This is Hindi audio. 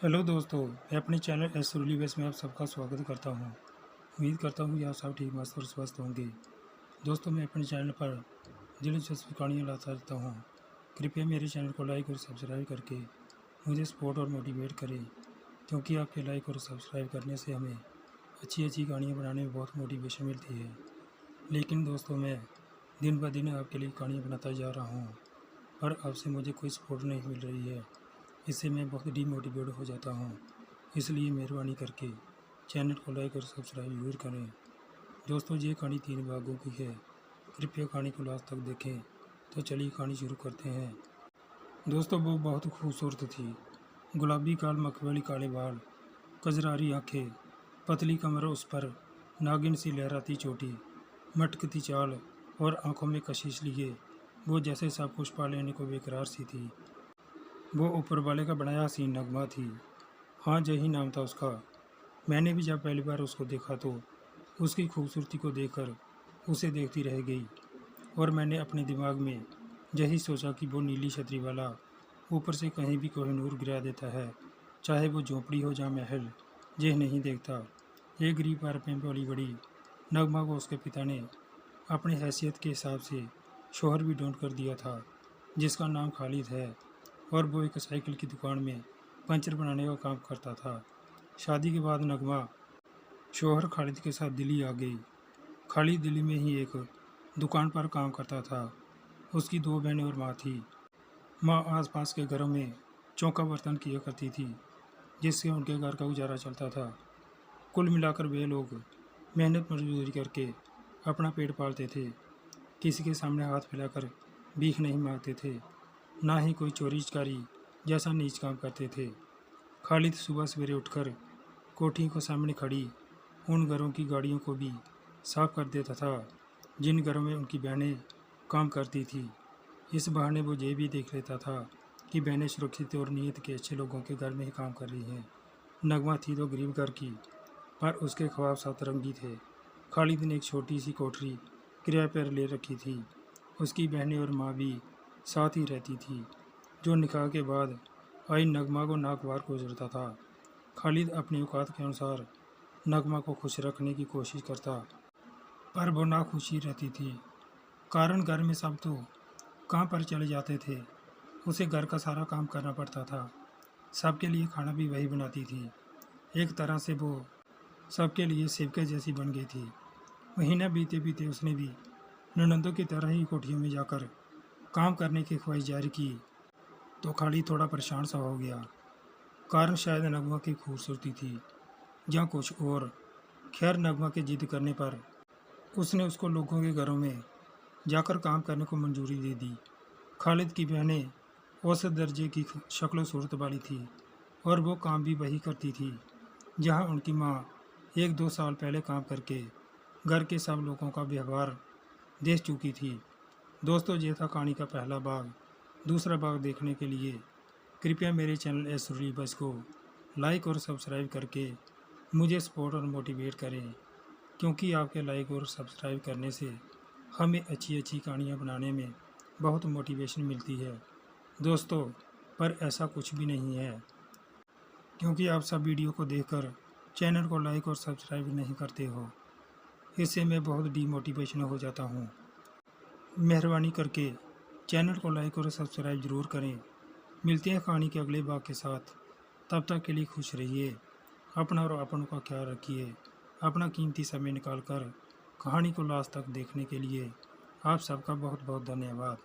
हेलो दोस्तों, मैं अपने चैनल एस सुरली बेस में आप सबका स्वागत करता हूं। उम्मीद करता हूं कि आप सब ठीक मस्त और स्वस्थ होंगे। दोस्तों, मैं अपने चैनल पर दिलचस्प कहानियाँ लाता रहता हूं। कृपया मेरे चैनल को लाइक और सब्सक्राइब करके मुझे सपोर्ट और मोटिवेट करें, क्योंकि आपके लाइक और सब्सक्राइब करने से हमें अच्छी अच्छी कहानियाँ बनाने में बहुत मोटिवेशन मिलती है। लेकिन दोस्तों, मैं दिन ब दिन आपके लिए कहानियाँ बनाता जा रहा हूँ, पर आपसे मुझे कोई सपोर्ट नहीं मिल रही है। इससे मैं बहुत डीमोटिवेट हो जाता हूँ। इसलिए मेहरबानी करके चैनल को लाइक और सब्सक्राइब ज़रूर करें। दोस्तों, ये कहानी 3 भागों की है। कृपया कहानी को लास्ट तक देखें। तो चलिए कहानी शुरू करते हैं। दोस्तों, वो बहुत खूबसूरत थी। गुलाबी गाल, मखमली वाली काले बाल, कजरारी आँखें, पतली कमर, उस पर नागिन सी लहराती चोटी, मटकती चाल और आँखों में कशिश लिए वो जैसे सब कुछ पा लेने को बेकरार सी थी। वो ऊपर वाले का बनाया हसीन नगमा थी। हाँ, यही नाम था उसका। मैंने भी जब पहली बार उसको देखा तो उसकी खूबसूरती को देखकर उसे देखती रह गई, और मैंने अपने दिमाग में यही सोचा कि वो नीली छतरी वाला ऊपर से कहीं भी कोहिनूर गिरा देता है, चाहे वो झोंपड़ी हो या महल, यह नहीं देखता। एक गरीब घर में पली बड़ी नगमा को उसके पिता ने अपनी हैसियत के हिसाब से शोहर भी ढूंढ कर दिया था, जिसका नाम खालिद है, और वो एक साइकिल की दुकान में पंचर बनाने का काम करता था। शादी के बाद नगमा शौहर खालिद के साथ दिल्ली आ गई। खालिद दिल्ली में ही एक दुकान पर काम करता था। उसकी 2 बहनें और माँ थी। माँ आसपास के घरों में चौका बर्तन किया करती थी, जिससे उनके घर का गुजारा चलता था। कुल मिलाकर वे लोग मेहनत मजदूरी करके अपना पेट पालते थे। किसी के सामने हाथ फैलाकर भीख नहीं मांगते थे, ना ही कोई चोरी चकारी जैसा नीच काम करते थे। खालिद सुबह सवेरे उठकर कोठी को सामने खड़ी उन घरों की गाड़ियों को भी साफ कर देता था जिन घरों में उनकी बहनें काम करती थी। इस बहाने वो ये भी देख लेता था कि बहनें सुरक्षित और नीयत के अच्छे लोगों के घर में ही काम कर रही हैं। नगमा थी तो गरीब घर की, पर उसके ख्वाब सतरंगी थे। खालिद ने एक छोटी सी कोठरी किराए पर ले रखी थी। उसकी बहनें और माँ भी साथ ही रहती थी, जो निकाह के बाद आई नगमा को नागवार गुजरता था। खालिद अपनी औकात के अनुसार नगमा को खुश रखने की कोशिश करता, पर वो नाखुशी रहती थी। कारण घर में सब तो काम पर चले जाते थे। उसे घर का सारा काम करना पड़ता था। सबके लिए खाना भी वही बनाती थी। एक तरह से वो सबके लिए सेवके जैसी बन गई थी। महीना बीते बीते उसने भी ननंदों की तरह ही कोठियों में जाकर काम करने की ख्वाहिश जारी की, तो खालिद थोड़ा परेशान सा हो गया। कारण शायद नगमा की खूबसूरती थी या कुछ और। खैर, नगमा के जिद करने पर उसने उसको लोगों के घरों में जाकर काम करने को मंजूरी दे दी। खालिद की बहनें औसत दर्जे की शक्ल सूरत वाली थी, और वो काम भी वही करती थी जहाँ उनकी माँ 1-2 साल पहले काम करके घर के सब लोगों का व्यवहार देख चुकी थी। दोस्तों, ये था कहानी का पहला भाग। दूसरा भाग देखने के लिए कृपया मेरे चैनल एस सुरली बस को लाइक और सब्सक्राइब करके मुझे सपोर्ट और मोटिवेट करें, क्योंकि आपके लाइक और सब्सक्राइब करने से हमें अच्छी अच्छी कहानियाँ बनाने में बहुत मोटिवेशन मिलती है। दोस्तों, पर ऐसा कुछ भी नहीं है, क्योंकि आप सब वीडियो को देखकर चैनल को लाइक और सब्सक्राइब नहीं करते हो। इससे मैं बहुत डीमोटिवेशन हो जाता हूँ। मेहरबानी करके चैनल को लाइक और सब्सक्राइब ज़रूर करें। मिलते हैं कहानी के अगले भाग के साथ। तब तक के लिए खुश रहिए। अपना और अपनों का ख्याल रखिए। अपना कीमती समय निकाल कर कहानी को लास्ट तक देखने के लिए आप सबका बहुत बहुत धन्यवाद।